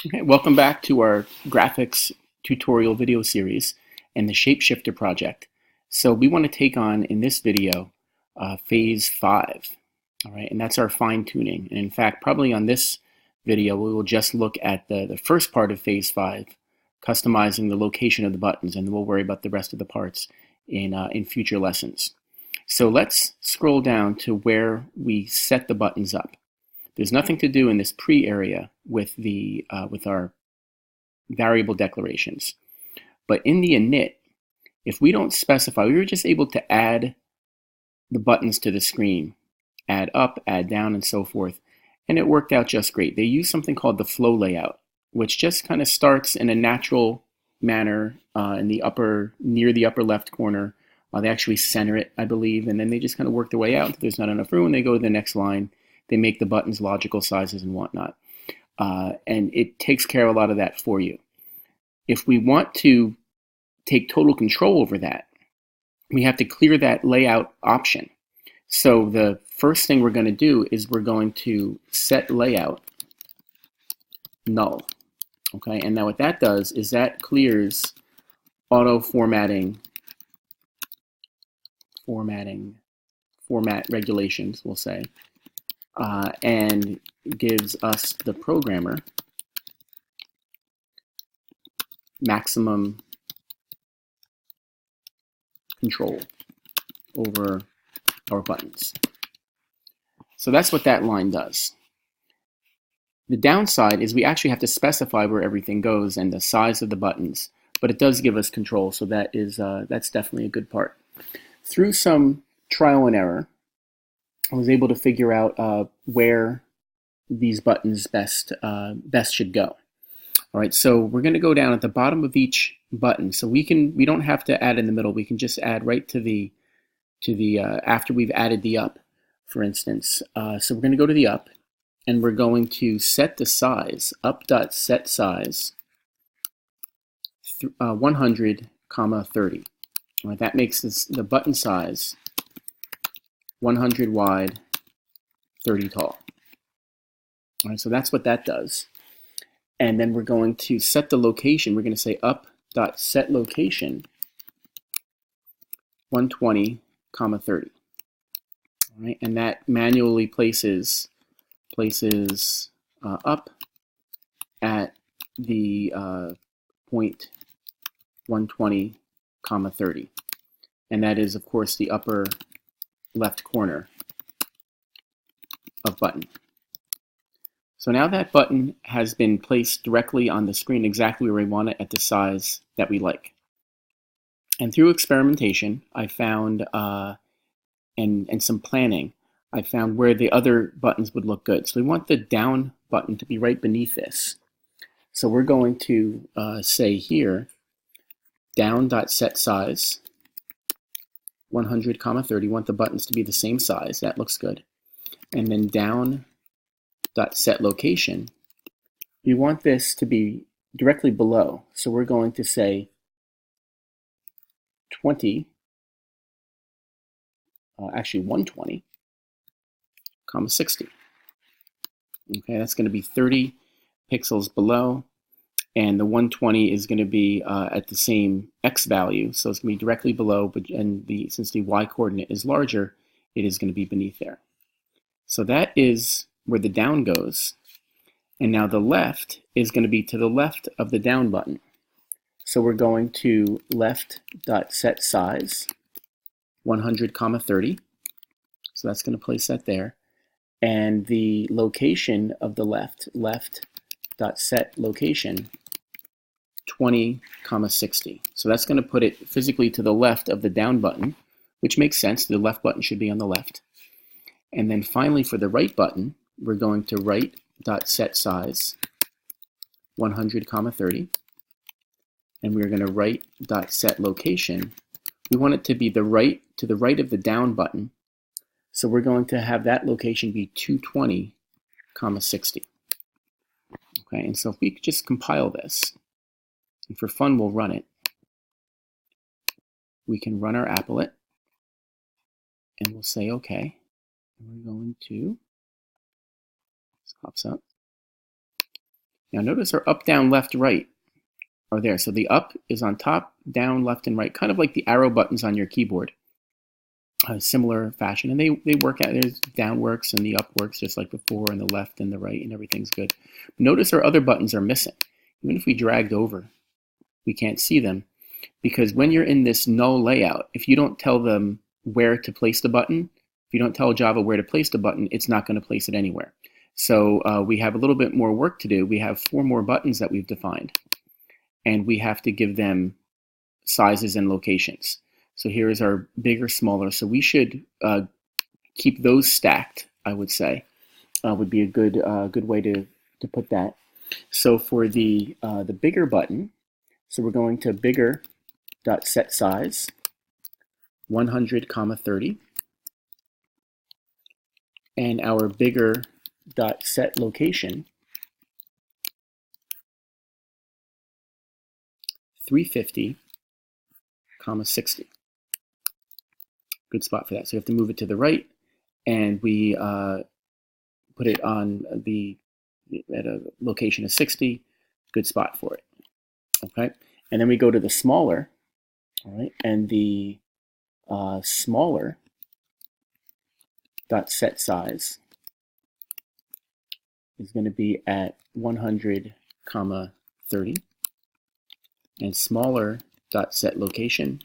Okay, welcome back to our graphics tutorial video series and the Shapeshifter project. So we want to take on, in this video, phase 5. All right, and that's our fine tuning. And in fact, probably on this video, we will just look at the first part of phase 5, customizing the location of the buttons, and we'll worry about the rest of the parts in future lessons. So let's scroll down to where we set the buttons up. There's nothing to do in this pre area with our variable declarations. But in the init, if we don't specify, we were just able to add the buttons to the screen, add up, add down, and so forth. And it worked out just great. They use something called the flow layout, which just kind of starts in a natural manner near the upper left corner. They actually center it, I believe, and then they just kind of work their way out. If there's not enough room, they go to the next line. They make the buttons logical sizes and whatnot. And it takes care of a lot of that for you. If we want to take total control over that, we have to clear that layout option. So the first thing we're going to do is we're going to set layout null. Okay, and now what that does is that clears auto format regulations, we'll say, and gives us, the programmer, maximum control over our buttons. So that's what that line does. The downside is we actually have to specify where everything goes and the size of the buttons, but it does give us control, so that's definitely a good part. Through some trial and error, I was able to figure out where these buttons best should go. All right, so we're going to go down at the bottom of each button. So we don't have to add in the middle. We can just add right to the after we've added the up, for instance. So we're going to go to the up, and we're going to set the size, up.set size 100, 30. All right, that makes the button size 100 wide, 30 tall. All right, so that's what that does. And then we're going to set the location. We're going to say up.set location 120, 30. All right, and that manually places up at the point 120, 30. And that is, of course, the upper left corner of button. So now that button has been placed directly on the screen exactly where we want it at the size that we like. And through experimentation, I found, and some planning, I found where the other buttons would look good. So we want the down button to be right beneath this. So we're going to say here, down.set size 100, 30. Want the buttons to be the same size. That looks good. And then down.set location, we want this to be directly below. So we're going to say 120, actually 60. Okay, that's going to be 30 pixels below, and the 120 is going to be at the same x value, so it's going to be directly below, but since the y coordinate is larger, it is going to be beneath there. So that is where the down goes, and now the left is going to be to the left of the down button. So we're going to left.set size 100, 30. So that's going to place that there. And the location of the left.set location 20, 60. So that's going to put it physically to the left of the down button, which makes sense. The left button should be on the left. And then finally for the right button, we're going to right.set size 100, 30. And we're going to right.set location. We want it to be to the right of the down button. So we're going to have that location be 220, 60. Okay, and so if we could just compile this, and for fun we'll run it, we can run our applet, and we'll say okay. And we're going to, this pops up, Now notice our up, down, left, right are there. So the up is on top, down, left, and right, kind of like the arrow buttons on your keyboard. Similar fashion, and they work out. There's down works and the up works just like before, and the left and the right, and everything's good. Notice our other buttons are missing. Even if we dragged over, we can't see them, because when you're in this null layout, if you don't tell them where to place the button, if you don't tell Java where to place the button, it's not going to place it anywhere. So we have a little bit more work to do. We have 4 more buttons that we've defined, and we have to give them sizes and locations. So here is our bigger, smaller. So we should keep those stacked, I would say, would be a good way to put that. So for the bigger button, so we're going to bigger.setSize 100, 30, and our bigger.setLocation 350, 60. Good spot for that. So you have to move it to the right, and we put it on at a location of 60. Good spot for it. Okay, and then we go to the smaller. All right, and the smaller dot set size is going to be at 100, 30, and smaller dot set location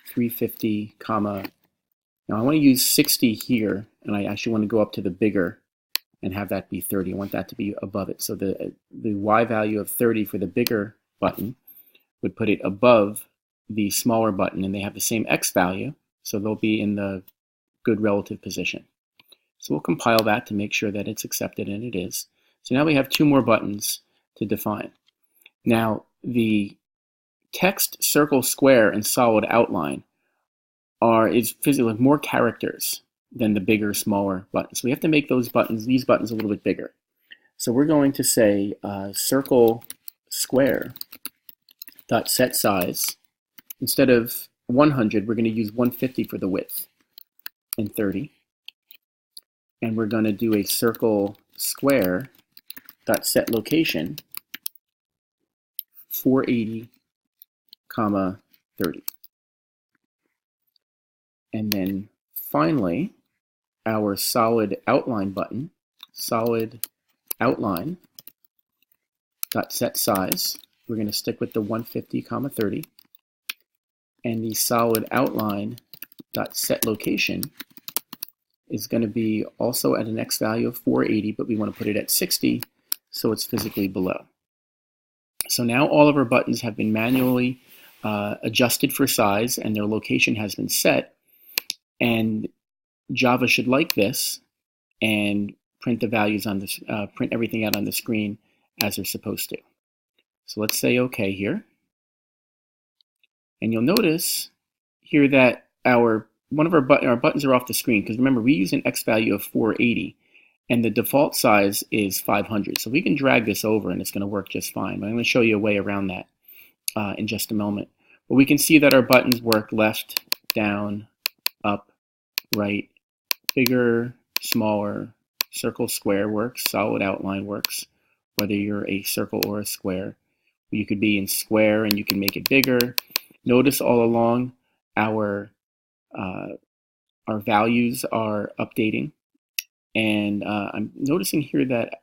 350, now I want to use 60 here, and I actually want to go up to the bigger and have that be 30. I want that to be above it. So the Y value of 30 for the bigger button would put it above the smaller button, and they have the same X value, so they'll be in the good relative position. So we'll compile that to make sure that it's accepted, and it is. So now we have 2 more buttons to define. Now the text, circle, square, and solid outline is physically more characters than the bigger, smaller buttons. So we have to make these buttons a little bit bigger. So we're going to say circle, square dot set size. Instead of 100, we're going to use 150 for the width and 30. And we're going to do a circle, square dot set location 480, 30. And then finally, our solid outline button, solid outline dot set size, we're going to stick with the 150, 30, and the solid outline dot set location is going to be also at an X value of 480, but we want to put it at 60, so it's physically below. So now all of our buttons have been manually adjusted for size, and their location has been set, and Java should like this and print the values on this, print everything out on the screen as they're supposed to. So let's say OK here, and you'll notice here that one of our buttons are off the screen, because remember, we use an X value of 480, and the default size is 500. So we can drag this over, and it's going to work just fine. But I'm going to show you a way around that in just a moment. But we can see that our buttons work left, down, up, right, bigger, smaller, circle, square works, solid outline works, whether you're a circle or a square. You could be in square, and you can make it bigger. Notice all along our values are updating, and I'm noticing here that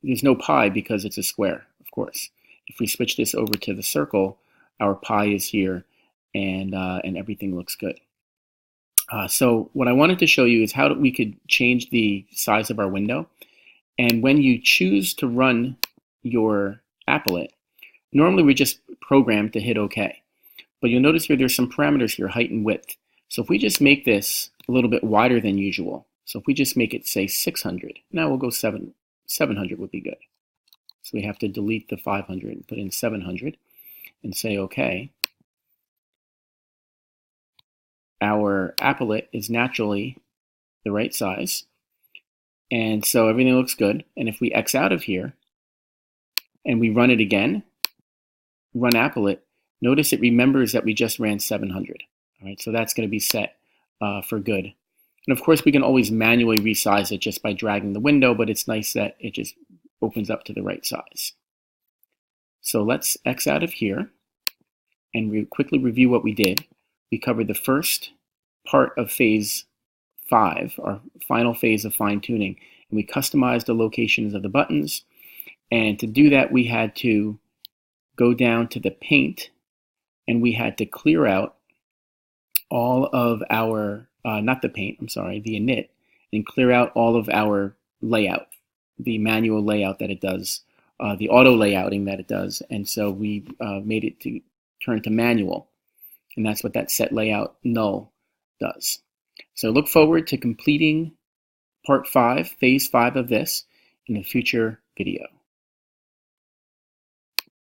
there's no pi because it's a square, of course. If we switch this over to the circle, our pi is here, and everything looks good. So what I wanted to show you is how we could change the size of our window. And when you choose to run your applet, normally we just program to hit OK. But you'll notice here there's some parameters here, height and width. So if we just make this a little bit wider than usual, so if we just make it, say, 600, now we'll go 700 would be good. So we have to delete the 500 and put in 700 and say OK. Our applet is naturally the right size, and so everything looks good. And if we X out of here and we run it again, run applet, notice it remembers that we just ran 700. All right, so that's going to be set for good. And of course, we can always manually resize it just by dragging the window, but it's nice that it just opens up to the right size. So let's X out of here and quickly review what we did. We covered the first part of phase 5, our final phase of fine-tuning, and we customized the locations of the buttons. And to do that, we had to go down to the paint, and we had to clear out all of our, not the paint, I'm sorry, the init, and clear out all of our layout, the manual layout that it does, the auto layouting that it does. And so we made it to turn to manual, and that's what that set layout null does. So look forward to completing part 5, phase 5 of this in a future video.